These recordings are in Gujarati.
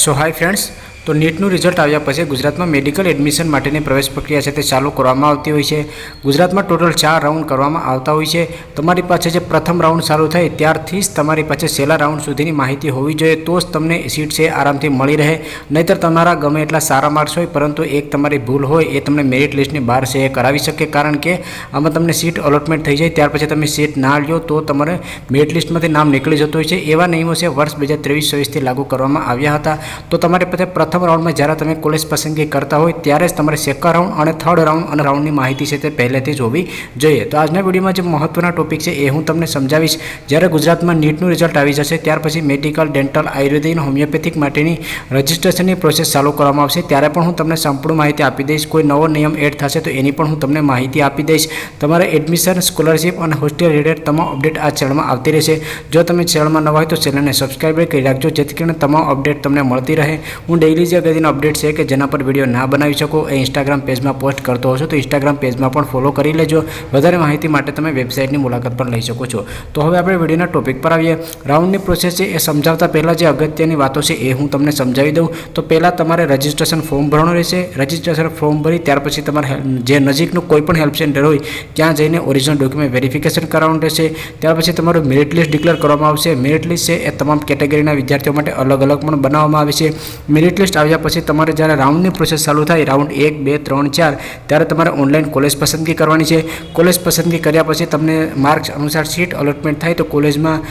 સો હાય ફ્રેન્ડ્સ, તો નીટનું રિઝલ્ટ આવ્યા પછી ગુજરાતમાં મેડિકલ એડમિશન માટેની પ્રવેશ પ્રક્રિયા છે તે ચાલુ કરવામાં આવતી હોય છે। ગુજરાતમાં ટોટલ 4 રાઉન્ડ કરવામાં આવતા હોય છે। તમારી પાસે જે પ્રથમ રાઉન્ડ ચાલુ થાય ત્યારથી જ તમારી પાસે છેલ્લા રાઉન્ડ સુધીની માહિતી હોવી જોઈએ, તો જ તમને સીટ છે આરામથી મળી રહે। નહીંતર તમારા ગમે એટલા સારા માર્ક્સ હોય પરંતુ એક તમારી ભૂલ હોય એ તમને મેરિટ લિસ્ટની બહાર છે એ કરાવી શકે, કારણ કે આમાં તમને સીટ અલોટમેન્ટ થઈ જાય ત્યાર પછી તમે સીટ ના લ્યો તો તમારે મેરિટ લિસ્ટમાંથી નામ નીકળી જતું હોય છે। એવા નિયમો છે વર્ષ 2023-24થી લાગુ કરવામાં આવ્યા હતા। તો તમારી પાસે પ્રથમ રાઉન્ડમાં જ્યારે તમે કોલેજ પસંદગી કરતા હોય ત્યારે જ તમારે સેકન્ડ રાઉન્ડ અને થર્ડ રાઉન્ડ અને રાઉન્ડની માહિતી છે તે પહેલેથી જ હોવી જોઈએ। તો આજના વિડીયોમાં જે મહત્વના ટોપિક છે એ હું તમને સમજાવીશ। જ્યારે ગુજરાતમાં નીટનું રિઝલ્ટ આવી જશે ત્યાર પછી મેડિકલ, ડેન્ટલ, આયુર્વેદિક અને હોમિયોપેથિક માટેની રજિસ્ટ્રેશનની પ્રોસેસ ચાલુ કરવામાં આવશે, ત્યારે પણ હું તમને સંપૂર્ણ માહિતી આપી દઈશ। કોઈ નવો નિયમ એડ થશે તો એની પણ હું તમને માહિતી આપી દઈશ। તમારે એડમિશન, સ્કોલરશિપ અને હોસ્ટેલ રિલેટેડ તમામ અપડેટ આ ચેનલમાં આવતી રહેશે। જો તમે ચેનલમાં નવા હોય તો ચેનલને સબસ્ક્રાઈબ કરી રાખજો, જેથી કરીને તમામ અપડેટ તમને મળતી રહે। હું ડેઇલી જે અગત્યનો અપડેટ છે કે જેના પર વિડીયો ના બનાવી શકો એ ઇન્સ્ટાગ્રામ પેજમાં પોસ્ટ કરતો હશો, તો ઇન્સ્ટાગ્રામ પેજમાં પણ ફોલો કરી લેજો। વધારે માહિતી માટે તમે વેબસાઇટની મુલાકાત પણ લઈ શકો છો। તો હવે આપણે વિડીયોના ટોપિક પર આવીએ। રાઉન્ડની પ્રોસેસ છે એ સમજાવતા પહેલાં જે અગત્યની વાતો છે એ હું તમને સમજાવી દઉં। તો પહેલાં તમારે રજિસ્ટ્રેશન ફોર્મ ભરવાનું રહેશે। રજિસ્ટ્રેશન ફોર્મ ભરી ત્યાર પછી તમારે જે નજીકનું કોઈ પણ હેલ્પ સેન્ટર હોય ત્યાં જઈને ઓરિજિનલ ડોક્યુમેન્ટ વેરિફિકેશન કરાવવાનું રહેશે। ત્યાર પછી તમારું મેરિટ લિસ્ટ ડિક્લેર કરવામાં આવશે। મેરિટ લિસ્ટ છે એ તમામ કેટેગરીના વિદ્યાર્થીઓ માટે અલગ અલગ પણ બનાવવામાં આવે છે। મેરિટ લિસ્ટ આવ્યા પછી તમારે જ્યારે રાઉન્ડની પ્રોસેસ ચાલુ થાય, રાઉન્ડ 1, 2, 3, 4, ત્યારે તમારે ઓનલાઈન કોલેજ પસંદગી કરવાની છે। કોલેજ પસંદગી કર્યા પછી તમને માર્ક્સ અનુસાર સીટ અલોટમેન્ટ થાય તો કોલેજમાં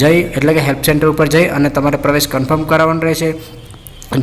જઈ એટલે કે હેલ્પ સેન્ટર ઉપર જઈ અને તમારે પ્રવેશ કન્ફર્મ કરાવવાનો રહેશે।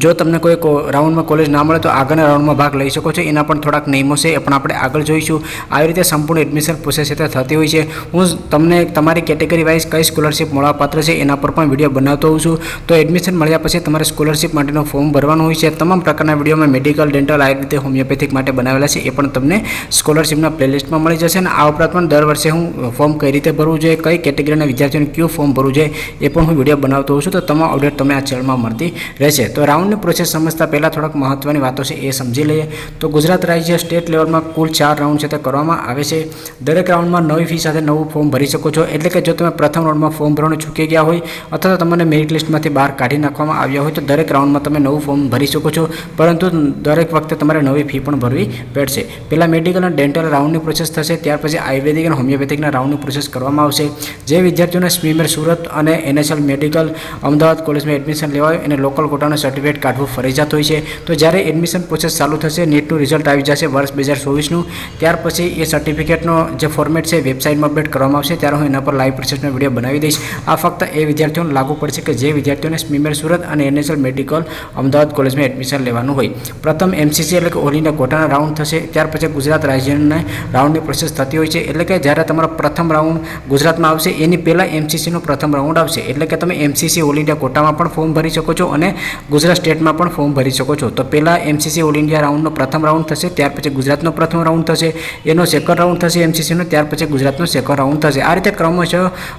જો તમને કોઈ રાઉન્ડમાં કોલેજ ના મળે તો આગળના રાઉન્ડમાં ભાગ લઈ શકો છો। એના પણ થોડાક નિયમો છે એ પણ આપણે આગળ જોઈશું। આવી રીતે સંપૂર્ણ એડમિશન પ્રોસેસ છે થતી હોય છે। હું તમને તમારી કેટેગરી વાઇઝ કઈ સ્કોલરશિપ મળવાપાત્ર છે એના પર પણ વિડીયો બનાવતો હોઉં છું। તો એડમિશન મળ્યા પછી તમારે સ્કોલરશિપ માટેનું ફોર્મ ભરવાનું હોય છે। તમામ પ્રકારના વિડીયોમાં મેડિકલ, ડેન્ટલ, આયુર્વેદિક, હોમિયોપેથિક માટે બનાવેલા છે એ પણ તમને સ્કોલરશિપના પ્લેલિસ્ટમાં મળી જશે। અને આ ઉપરાંત પણ દર વર્ષે હું ફોર્મ કઈ રીતે ભરવું જોઈએ, કઈ કેટેગરીના વિદ્યાર્થીઓને કયું ફોર્મ ભરવું જોઈએ એ પણ હું વિડીયો બનાવતો હોઉં છું। તો તમામ અપડેટ તમને આ ચેનલમાં મળતી રહેશે। તો રાઉન્ડની પ્રોસેસ સમજતા પહેલાં થોડાક મહત્વની વાતો છે એ સમજી લઈએ। તો ગુજરાત રાજ્ય સ્ટેટ લેવલમાં કુલ 4 રાઉન્ડ છે તે કરવામાં આવે છે। દરેક રાઉન્ડમાં નવી ફી સાથે નવું ફોર્મ ભરી શકો છો। એટલે કે જો તમે પ્રથમ રાઉન્ડમાં ફોર્મ ભરવાનું ચૂકી ગયા હોય અથવા તો તમને મેરિટ લિસ્ટમાંથી બહાર કાઢી નાખવામાં આવ્યા હોય તો દરેક રાઉન્ડમાં તમે નવું ફોર્મ ભરી શકો છો, પરંતુ દરેક વખતે તમારે નવી ફી પણ ભરવી પડશે। પહેલાં મેડિકલ અને ડેન્ટલ રાઉન્ડની પ્રોસેસ થશે, ત્યાર પછી આયુર્વેદિક અને હોમિયોપેથિકના રાઉન્ડની પ્રોસેસ કરવામાં આવશે। જે વિદ્યાર્થીઓને સ્મીમેર સુરત અને NSL મેડિકલ અમદાવાદ કોલેજમાં એડમિશન લેવાય અને લોકલ કોટાનું સર્ટિફિકેટ કાઢવું ફરજિયાત હોય છે। તો જ્યારે એડમિશન પ્રોસેસ ચાલુ થશે, નીટનું રિઝલ્ટ આવી જશે વર્ષ 2024નું, ત્યાર પછી એ સર્ટિફિકેટનો જે ફોર્મેટ છે વેબસાઇટમાં અપડેટ કરવામાં આવશે, ત્યારે હું એના પર લાઈવ પ્રોસેસનો વિડીયો બનાવી દઈશ। આ ફક્ત એ વિદ્યાર્થીઓને લાગુ પડશે કે જે વિદ્યાર્થીઓને સ્મીમેર સુરત અને NSL મેડિકલ અમદાવાદ કોલેજમાં એડમિશન લેવાનું હોય। પ્રથમ MCC એટલે કે ઓલ ઇન્ડિયા કોટાના રાઉન્ડ થશે, ત્યાર પછી ગુજરાત રાજ્યના રાઉન્ડની પ્રોસેસ થતી હોય છે। એટલે કે જ્યારે તમારો પ્રથમ રાઉન્ડ ગુજરાતમાં આવશે એની પહેલાં MCCનો પ્રથમ રાઉન્ડ આવશે। એટલે કે તમે MCC ઓલ ઇન્ડિયા કોટામાં પણ ફોર્મ ભરી શકો છો અને ગુજરાત સ્ટેટમાં પણ ફોર્મ ભરી શકો છો। તો પહેલાં MCC ઓલ ઇન્ડિયા રાઉન્ડનો પ્રથમ રાઉન્ડ થશે, ત્યાર પછી ગુજરાતનો પ્રથમ રાઉન્ડ થશે, એનો સેકન્ડ રાઉન્ડ થશે MCCનો, ત્યાર પછી ગુજરાતનો સેકન્ડ રાઉન્ડ થશે। આ રીતે ક્રમશઃ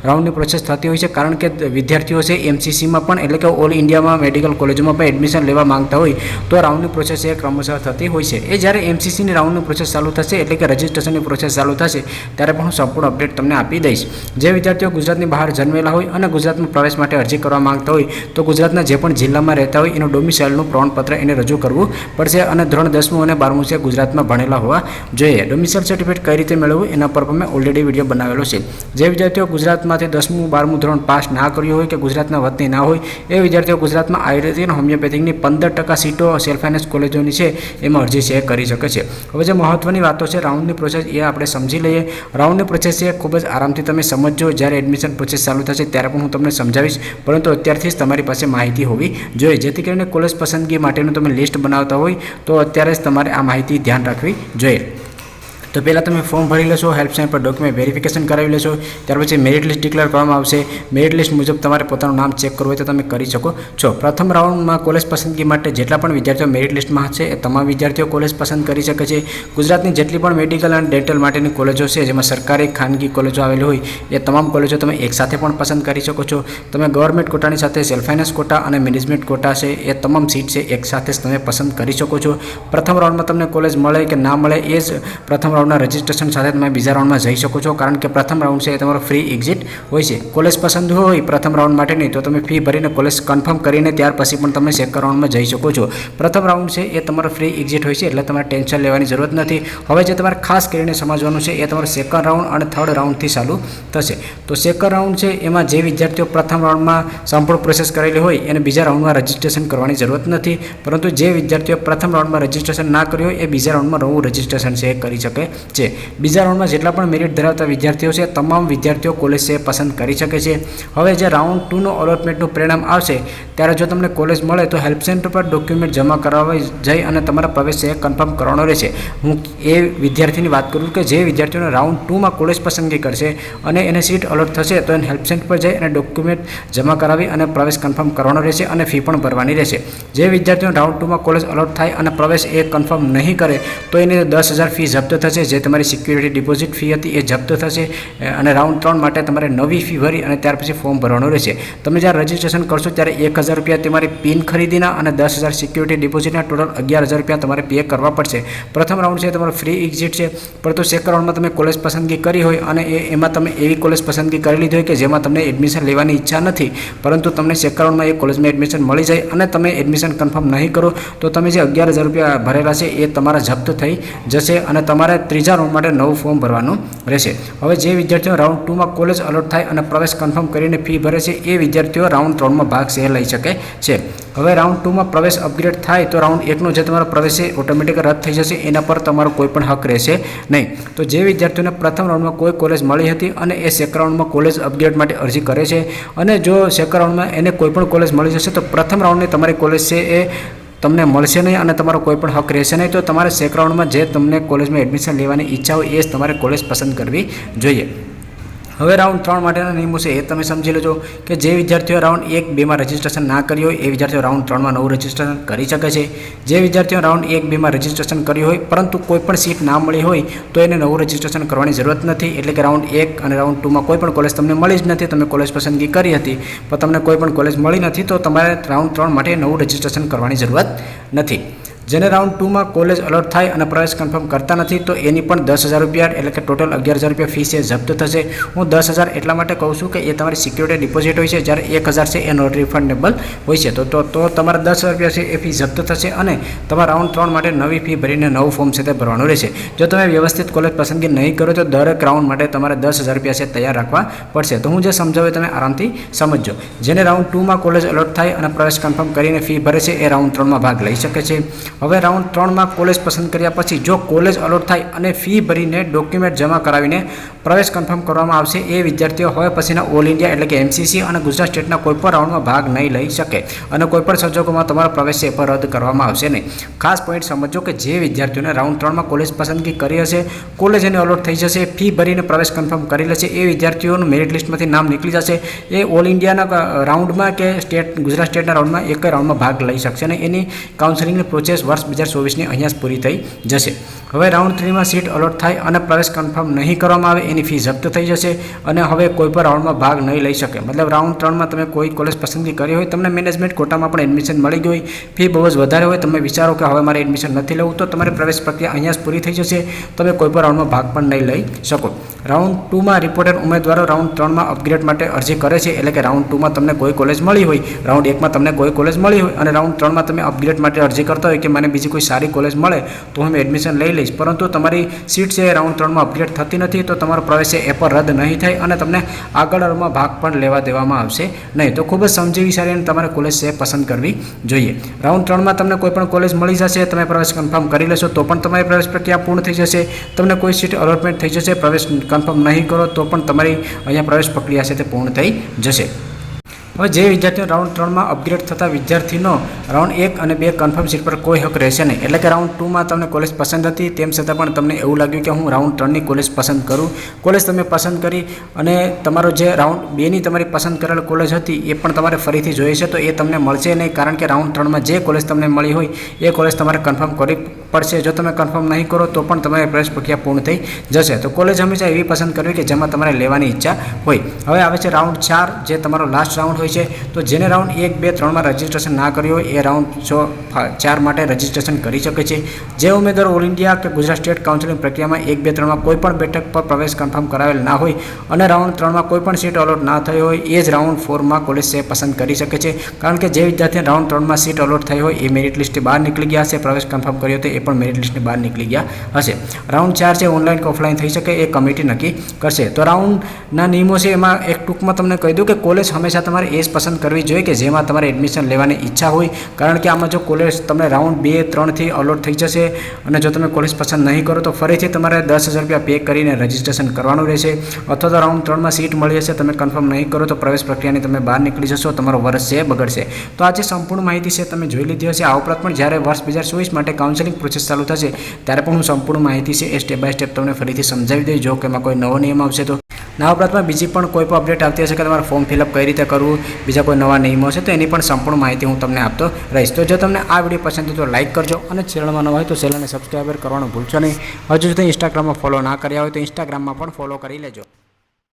રાઉન્ડની પ્રોસેસ થતી હોય છે, કારણ કે વિદ્યાર્થીઓ છે MCCમાં પણ એટલે કે ઓલ ઇન્ડિયામાં મેડિકલ કોલેજોમાં પણ એડમિશન લેવા માંગતા હોય તો રાઉન્ડની પ્રોસેસ એ ક્રમશઃ થતી હોય છે। એ જ્યારે MCCની રાઉન્ડની પ્રોસેસ ચાલુ થશે એટલે કે રજિસ્ટ્રેશનની પ્રોસેસ ચાલુ થશે ત્યારે પણ હું સંપૂર્ણ અપડેટ તમને આપી દઈશ। જે વિદ્યાર્થીઓ ગુજરાતની બહાર જન્મેલા હોય અને ગુજરાતમાં પ્રવેશ માટે અરજી કરવા માંગતા હોય તો ગુજરાતના જે પણ જિલ્લામાં રહેતા હોય એનું ડોમિસાઇલનું પ્રમાણપત્ર એને રજૂ કરવું પડશે અને ધોરણ 10મું અને 12મું છે ગુજરાતમાં ભણેલા હોવા જોઈએ। ડોમિસાઇલ સર્ટિફિકેટ કઈ રીતે મેળવવું એના પર પણ મેં ઓલરેડી વિડીયો બનાવેલો છે। જે વિદ્યાર્થીઓ ગુજરાતમાંથી 10મું 12મું ધોરણ પાસ ના કર્યું હોય કે ગુજરાતના વતની ના હોય એ વિદ્યાર્થીઓ ગુજરાતમાં આયુર્વેદિક અને હોમિયોપેથિકની 15% સીટો સેલ્ફ ફાઇનાન્સ કોલેજોની છે એમાં અરજી છે કરી શકે છે। હવે જે મહત્વની વાતો છે રાઉન્ડની પ્રોસેસ એ આપણે સમજી લઈએ। રાઉન્ડની પ્રોસેસ છે ખૂબ જ આરામથી તમે સમજજો, જ્યારે એડમિશન પ્રોસેસ ચાલુ થશે ત્યારે પણ હું તમને સમજાવીશ, પરંતુ અત્યારથી જ તમારી પાસે માહિતી હોવી જોઈએ, જેથી કરીને કોલેજ પસંદગી માટેનું તમે લિસ્ટ બનાવતા હોય તો અત્યારે જ તમારે આ માહિતી ધ્યાન રાખવી જોઈએ। તો પહેલાં તમે ફોર્મ ભરી લેશો, હેલ્પ સેન્ટર પર ડોક્યુમેન્ટ વેરિફિકેશન કરાવી લેશો, ત્યાર પછી મેરિટ લિસ્ટ ડિક્લેર કરવામાં આવશે। મેરિટ લિસ્ટ મુજબ તમારે પોતાનું નામ ચેક કરવું હોય તો તમે કરી શકો છો। પ્રથમ રાઉન્ડમાં કોલેજ પસંદગી માટે જેટલા પણ વિદ્યાર્થીઓ મેરિટ લિસ્ટમાં છે એ તમામ વિદ્યાર્થીઓ કોલેજ પસંદ કરી શકે છે। ગુજરાતની જેટલી પણ મેડિકલ અને ડેન્ટલ માટેની કોલેજો છે, જેમાં સરકારી ખાનગી કોલેજો આવેલી હોય એ તમામ કોલેજો તમે એકસાથે પણ પસંદ કરી શકો છો। તમે ગવર્મેન્ટ કોટાની સાથે સેલ્ફ ફાઇનાન્સ કોટા અને મેનેજમેન્ટ કોટા છે એ તમામ સીટ છે એકસાથે જ તમે પસંદ કરી શકો છો। પ્રથમ રાઉન્ડમાં તમને કોલેજ મળે કે ના મળે એ જ પ્રથમ રાઉન્ડના રજિસ્ટ્રેશન સાથે તમે બીજા રાઉન્ડમાં જઈ શકો છો, કારણ કે પ્રથમ રાઉન્ડ છે એ તમારો ફ્રી એક્ઝિટ હોય છે. કોલેજ પસંદ હોય પ્રથમ રાઉન્ડ માટેની તો તમે ફી ભરીને કોલેજ કન્ફર્મ કરીને ત્યાર પછી પણ તમે સેકન્ડ રાઉન્ડમાં જઈ શકો છો. પ્રથમ રાઉન્ડ છે એ તમારો ફ્રી એક્ઝિટ હોય છે, એટલે તમારે ટેન્શન લેવાની જરૂરત નથી. હવે જે તમારે ખાસ કરીને સમજવાનું છે એ તમારો સેકન્ડ રાઉન્ડ અને થર્ડ રાઉન્ડથી ચાલુ થશે. તો સેકન્ડ રાઉન્ડ છે એમાં જે વિદ્યાર્થીઓ પ્રથમ રાઉન્ડમાં સંપૂર્ણ પ્રોસેસ કરેલી હોય એને બીજા રાઉન્ડમાં રજિસ્ટ્રેશન કરવાની જરૂરત નથી, પરંતુ જે વિદ્યાર્થીઓ પ્રથમ રાઉન્ડમાં રજિસ્ટ્રેશન ના કર્યું હોય એ બીજા રાઉન્ડમાં નવું રજિસ્ટ્રેશન છે એ કરી શકે છે. બીજા રાઉન્ડમાં જેટલા પણ મેરિટ ધરાવતા વિદ્યાર્થીઓ છે તમામ વિદ્યાર્થીઓ કોલેજ છે પસંદ કરી શકે છે. હવે જે રાઉન્ડ 2નું અલોટમેન્ટનું પરિણામ આવશે ત્યારે જો તમને કોલેજ મળે તો હેલ્પ સેન્ટર પર ડોક્યુમેન્ટ જમા કરાવવા જઈ અને તમારા પ્રવેશ છે કન્ફર્મ કરવાનો રહેશે. હું એ વિદ્યાર્થીની વાત કરું કે જે વિદ્યાર્થીઓને રાઉન્ડ 2માં કોલેજ પસંદગી કરશે અને એને સીટ અલોટ થશે તો એને હેલ્પ સેન્ટર પર જઈ અને ડોક્યુમેન્ટ જમા કરાવી અને પ્રવેશ કન્ફર્મ કરવાનો રહેશે અને ફી પણ ભરવાની રહેશે. જે વિદ્યાર્થીઓને રાઉન્ડ 2માં કોલેજ અલોટ થાય અને પ્રવેશ એ કન્ફર્મ નહીં કરે તો એની 10,000 ફી જપ્ત થશે. જે તમારી સિક્યુરિટી ડિપોઝિટ ફી હતી એ જપ્ત થશે અને રાઉન્ડ 3 માટે તમારે નવી ફી ભરી અને ત્યાર પછી ફોર્મ ભરવાનું રહેશે. તમે જ્યારે રજિસ્ટ્રેશન કરશો ત્યારે 1,000 રૂપિયા તમારી પિન ખરીદીના અને 10,000 સિક્યુરિટી ડિપોઝિટના ટોટલ 11,000 રૂપિયા તમારે પે કરવા પડશે. પ્રથમ રાઉન્ડ છે તમારો ફ્રી એક્ઝિટ છે, પરંતુ સેકન્ડ રાઉન્ડમાં તમે કોલેજ પસંદગી કરી હોય અને એમાં તમે એવી કોલેજ પસંદગી કરી લીધી હોય કે જેમાં તમને એડમિશન લેવાની ઈચ્છા નથી, પરંતુ તમને સેકન્ડ રાઉન્ડમાં એ કોલેજમાં એડમિશન મળી જાય અને તમે એડમિશન કન્ફર્મ નહીં કરો તો તમે જે 11,000 રૂપિયા ભરેલા છે એ તમારા જપ્ત થઈ જશે અને તમારે ત્રીજા રાઉન્ડ માટે નવું ફોર્મ ભરવાનું રહેશે. હવે જે વિદ્યાર્થીઓ રાઉન્ડ 2માં કોલેજ અલોટ થાય અને પ્રવેશ કન્ફર્મ કરીને ફી ભરે છે એ વિદ્યાર્થીઓ રાઉન્ડ 3માં ભાગ લઈ શકે છે. હવે રાઉન્ડ 2માં પ્રવેશ અપગ્રેડ થાય તો રાઉન્ડ 1નો જે તમારો પ્રવેશ છે ઓટોમેટિક રદ થઈ જશે, એના પર તમારો કોઈ પણ હક રહેશે નહીં. તો જે વિદ્યાર્થીઓને પ્રથમ રાઉન્ડમાં કોઈ કોલેજ મળી હતી અને એ સેકન્ડ રાઉન્ડમાં કોલેજ અપગ્રેડ માટે અરજી કરે છે અને જો સેકન્ડ રાઉન્ડમાં એને કોઈ પણ કોલેજ મળી જશે તો પ્રથમ રાઉન્ડની તમારી કોલેજ છે એ તમને મળશે નહીં અને તમારો કોઈ પણ હક રહેશે નહીં. તો તમારે સેકન્ડ રાઉન્ડમાં જે તમને કોલેજમાં એડમિશન લેવાની ઈચ્છા હોય એ જ તમારે કોલેજ પસંદ કરવી જોઈએ. હવે રાઉન્ડ 3 માટેના નિયમો છે એ તમે સમજી લેજો કે જે વિદ્યાર્થીઓ રાઉન્ડ 1-2માં રજિસ્ટ્રેશન ના કર્યું હોય એ વિદ્યાર્થીઓ રાઉન્ડ 3માં નવું રજિસ્ટ્રેશન કરી શકે છે. જે વિદ્યાર્થીઓ રાઉન્ડ 1-2માં રજિસ્ટ્રેશન કર્યું હોય પરંતુ કોઈ પણ સીટ ના મળી હોય તો એને નવું રજિસ્ટ્રેશન કરવાની જરૂરત નથી. એટલે કે રાઉન્ડ 1 અને રાઉન્ડ 2માં કોઈ પણ કોલેજ તમને મળી જ નથી, તમે કોલેજ પસંદગી કરી હતી પણ તમને કોઈ પણ કોલેજ મળી નથી, તો તમારે રાઉન્ડ 3 માટે નવું રજિસ્ટ્રેશન કરવાની જરૂરત નથી. જેને રાઉન્ડ 2માં કોલેજ અલોટ થાય અને પ્રવેશ કન્ફર્મ કરતા નથી તો એની પણ 10,000 રૂપિયા એટલે કે ટોટલ 11,000 રૂપિયા ફી છે જપ્ત થશે. હું 10,000 એટલા માટે કહું છું કે એ તમારી સિક્યુરિટી ડિપોઝિટ હોય છે, જ્યારે 1,000 છે એ નોટ રિફંડેબલ હોય છે. તો તમારા 10,000 રૂપિયા છે એ ફી જપ્ત થશે અને તમારે રાઉન્ડ 3 માટે નવી ફી ભરીને નવું ફોર્મ છે તે ભરવાનું રહેશે. જો તમે વ્યવસ્થિત કોલેજ પસંદગી નહીં કરો તો દરેક રાઉન્ડ માટે તમારે 10,000 રૂપિયા છે તૈયાર રાખવા પડશે. તો હું જે સમજાવ્યું તમે આરામથી સમજજો. જેને રાઉન્ડ 2માં કોલેજ અલોટ થાય અને પ્રવેશ કન્ફર્મ કરીને ફી ભરે છે એ રાઉન્ડ 3માં ભાગ લઈ શકે છે. હવે રાઉન્ડ 3માં કોલેજ પસંદ કર્યા પછી જો કોલેજ અલોટ થાય અને ફી ભરીને ડોક્યુમેન્ટ જમા કરાવીને પ્રવેશ કન્ફર્મ કરવામાં આવશે એ વિદ્યાર્થીઓ હવે પછીના ઓલ ઇન્ડિયા એટલે કે MCC અને ગુજરાત સ્ટેટના કોઈપણ રાઉન્ડમાં ભાગ નહીં લઈ શકે અને કોઈપણ સંજોગોમાં તમારો પ્રવેશ છે પર રદ કરવામાં આવશે નહીં. ખાસ પોઈન્ટ સમજો કે જે વિદ્યાર્થીઓને રાઉન્ડ 3માં કોલેજ પસંદગી કરી હશે, કોલેજ એને અલોટ થઈ જશે, ફી ભરીને પ્રવેશ કન્ફર્મ કરી લેશે, એ વિદ્યાર્થીઓનું મેરિટ લિસ્ટમાંથી નામ નીકળી જશે, એ ઓલ ઇન્ડિયાના રાઉન્ડમાં કે ગુજરાત સ્ટેટના રાઉન્ડમાં એક રાઉન્ડમાં ભાગ લઈ શકશે અને એની કાઉન્સેલિંગની પ્રોસેસ વર્ષ 2024ની અહીંયા પૂરી થઈ જશે. હવે રાઉન્ડ 3માં સીટ અલોટ થાય અને પ્રવેશ કન્ફર્મ નહીં કરવામાં આવે એની ફી જપ્ત થઈ જશે અને હવે કોઈ પણ રાઉન્ડમાં ભાગ નહીં લઈ શકે. મતલબ રાઉન્ડ 3માં તમે કોઈ કોલેજ પસંદગી કરી હોય, તમને મેનેજમેન્ટ કોટામાં પણ એડમિશન મળી ગઈ હોય, ફી બહુ જ વધારે હોય, તમે વિચારો કે હવે મારે એડમિશન નથી લેવું, તો તમારી પ્રવેશ પ્રક્રિયા અહીંયા જ પૂરી થઈ જશે, તમે કોઈ પણ રાઉન્ડમાં ભાગ પણ નહીં લઈ શકો. રાઉન્ડ 2માં રિપોર્ટેડ ઉમેદવારો રાઉન્ડ 3માં અપગ્રેડ માટે અરજી કરે છે. એટલે કે રાઉન્ડ 2માં તમને કોઈ કોલેજ મળી હોય, રાઉન્ડ 1માં તમને કોઈ કોલેજ મળી હોય અને રાઉન્ડ 3માં તમે અપગ્રેડ માટે અરજી કરતા હોય કે મને બીજી કોઈ સારી કોલેજ મળે તો હું એડમિશન લઈ લઈશ, પરંતુ તમારી સીટ છે રાઉન્ડ 3માં અપગ્રેડ થતી નથી તો તમારો પ્રવેશ છે એ પર રદ નહીં થાય અને તમને આગળ રાઉન્ડમાં ભાગ પણ લેવા દેવામાં આવશે નહીં. તો ખૂબ જ સમજી વિચારીને તમારે કોલેજ છે પસંદ કરવી જોઈએ. રાઉન્ડ 3માં તમને કોઈ પણ કોલેજ મળી જશે, તમે પ્રવેશ કન્ફર્મ કરી લેશો તો પણ તમારી પ્રવેશ પ્રક્રિયા પૂર્ણ થઈ જશે, તમને કોઈ સીટ અલોટમેન્ટ થઈ જશે, પ્રવેશ કન્ફર્મ નહીં કરો તો પણ તમારી અહીંયા પ્રવેશ પ્રક્રિયા છે તે પૂર્ણ થઈ જશે. હવે જે વિદ્યાર્થીઓ રાઉન્ડ 3માં અપગ્રેડ થતા વિદ્યાર્થીનો રાઉન્ડ 1 અને 2 કન્ફર્મ સીટ પર કોઈ હક રહેશે નહીં. એટલે કે રાઉન્ડ 2માં તમને કોલેજ પસંદ હતી તેમ છતાં પણ તમને એવું લાગ્યું કે હું રાઉન્ડ 3ની કોલેજ પસંદ કરું, કોલેજ તમે પસંદ કરી અને તમારો જે રાઉન્ડ 2ની તમારી પસંદ કરેલ કોલેજ હતી એ પણ તમારે ફરીથી જોઈએ છે તો એ તમને મળશે નહીં, કારણ કે રાઉન્ડ 3માં જે કોલેજ તમને મળી હોય એ કોલેજ તમારે કન્ફર્મ પડશે। જો તમે કન્ફર્મ નહીં કરો તો પણ તમારી પ્રવેશ પ્રક્રિયા પૂર્ણ થઈ જશે। તો કોલેજ હંમેશા એવી પસંદ કરવી કે જેમાં તમારે લેવાની ઈચ્છા હોય। હવે આવે છે રાઉન્ડ 4, જે તમારો લાસ્ટ રાઉન્ડ હોય છે। તો જેને રાઉન્ડ 1, 2, 3માં રજિસ્ટ્રેશન ના કર્યું હોય એ રાઉન્ડ 4 માટે રજિસ્ટ્રેશન કરી શકે છે। જે ઉમેદવારો ઓલ ઇન્ડિયા કે ગુજરાત સ્ટેટ કાઉન્સિલિંગ પ્રક્રિયામાં 1, 2, 3માં કોઈ પણ બેઠક પર પ્રવેશ કન્ફર્મ કરાવેલ ના હોય અને રાઉન્ડ 3માં કોઈ પણ સીટ અલોટ ના થઈ હોય એ જ રાઉન્ડ 4માં કોલેજ પસંદ કરી શકે છે। કારણ કે જે વિદ્યાર્થીને રાઉન્ડ 3માં સીટ અલોટ થઈ હોય એ મેરિટ લિસ્ટથી બહાર નીકળી ગયા હશે, પ્રવેશ કન્ફર્મ કર્યો તો એ પણ મેરિટ લિસ્ટની બહાર નીકળી ગયા હશે। રાઉન્ડ 4 છે ઓનલાઈન કે ઓફલાઈન થઈ શકે એ કમિટી નક્કી કરશે। તો રાઉન્ડના નિયમો છે એમાં એક ટૂંકમાં તમને કહી દઉં કે કોલેજ હંમેશા તમારે એ જ પસંદ કરવી જોઈએ કે જેમાં તમારે એડમિશન લેવાની ઈચ્છા હોય। કારણ કે આમાં જો કોલેજ તમને રાઉન્ડ 2, 3થી અલોટ થઈ જશે અને જો તમે કોલેજ પસંદ નહીં કરો તો ફરીથી તમારે 10,000 રૂપિયા પે કરીને રજિસ્ટ્રેશન કરવાનું રહેશે। અથવા તો રાઉન્ડ 3માં સીટ મળી હશે, તમે કન્ફર્મ નહીં કરો તો પ્રવેશ પ્રક્રિયાની તમે બહાર નીકળી જશો, તમારો વર્ષ છે બગડશે। તો આ જે સંપૂર્ણ માહિતી છે તમે જોઈ લીધી હશે। આ ઉપરાંત પણ જ્યારે વર્ષ 2024 માટે કાઉન્સેલિંગ પ્રોસેસ ચાલુ થશે ત્યારે પણ હું સંપૂર્ણ માહિતી છે એ સ્ટેપ બાય સ્ટેપ તમને ફરીથી સમજાવી દઈશ જો કે એમાં કોઈ નવો નિયમ આવશે તો। ના ઉપરાંતમાં બીજી પણ કોઈ પણ અપડેટ આવતી હશે કે તમારે ફોર્મ ફિલઅપ કઈ રીતે કરવું, બીજા કોઈ નવા નિયમો હશે તો એની પણ સંપૂર્ણ માહિતી હું તમને આપતો રહીશ। તો જો તમને આ વિડીયો પસંદ હોય તો લાઇક કરજો અને ચેનલમાં નવા હોય તો ચેનલને સબસ્ક્રાઈબર કરવાનું ભૂલશો નહીં। હજુ સુધી ઇન્સ્ટાગ્રામમાં ફોલો ના કર્યા હોય તો ઇન્સ્ટાગ્રામમાં પણ ફોલો કરી લેજો।